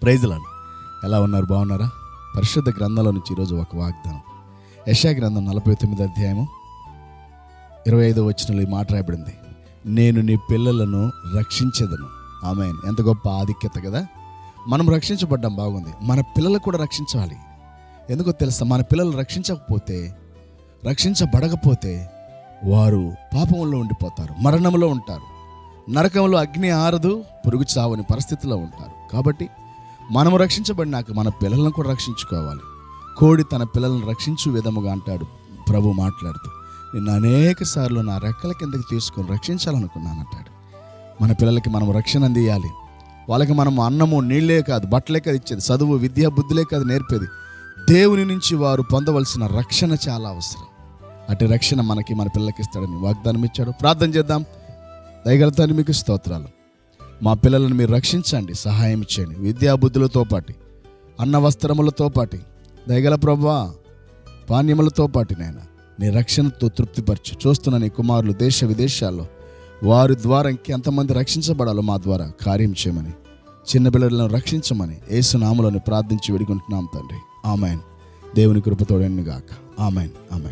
Praise lord. ఎలా ఉన్నారు? బాగున్నారా? పరిశుద్ధ గ్రంథంలో నుంచి ఈరోజు ఒక వాగ్దానం. యెషయా గ్రంథం 49వ అధ్యాయము 25వ వచనంలో ఈ మాట రాయబడింది. నేను నీ పిల్లలను రక్షించెదను. ఆమేన్. ఎంత గొప్ప ఆధిక్యత కదా. మనం రక్షించబడ్డాం, బాగుంది. మన పిల్లలు కూడా రక్షించాలి. ఎందుకో తెలుసా? మన పిల్లలు రక్షించబడకపోతే వారు పాపంలో ఉండిపోతారు, మరణంలో ఉంటారు, నరకంలో అగ్ని ఆరదు, పురుగు చావని పరిస్థితిలో ఉంటారు. కాబట్టి మనము రక్షించబడినాక మన పిల్లలను కూడా రక్షించుకోవాలి. కోడి తన పిల్లలను రక్షించు విధముగా అంటాడు ప్రభు మాట్లాడుతూ. నిన్ను అనేక సార్లు నా రెక్కల కిందకి తీసుకొని రక్షించాలనుకున్నానంటాడు. మన పిల్లలకి మనం రక్షణ అందియాలి. వాళ్ళకి మనం అన్నము నీళ్ళే కాదు, బట్టలే కాదు ఇచ్చేది, చదువు విద్యా బుద్ధులే కాదు నేర్పేది. దేవుని నుంచి వారు పొందవలసిన రక్షణ చాలా అవసరం. అటు రక్షణ మనకి మన పిల్లలకి ఇస్తాడని వాగ్దానం ఇచ్చాడు. ప్రార్థన చేద్దాం. దయగలుగుతాను మీకు స్తోత్రాలు. మా పిల్లలను మీరు రక్షించండి, సహాయం చేయండి. విద్యా బుద్ధులతో పాటు, అన్న వస్త్రములతో పాటు, దయగల ప్రభువా పానీయములతో పాటు నాయనా నీ రక్షణతో తృప్తిపరచు. చూస్తున్న నీ కుమారులు దేశ విదేశాల్లో వారి ద్వారా ఇంకెంతమంది రక్షించబడాలో మా ద్వారా కార్యం చేయమని, చిన్న పిల్లలను రక్షించమని యేసు నామములో ప్రార్థించి వేడుకుంటున్నాం తండ్రి. ఆమేన్. దేవుని కృప తోడైనగాక. ఆమేన్. ఆమేన్.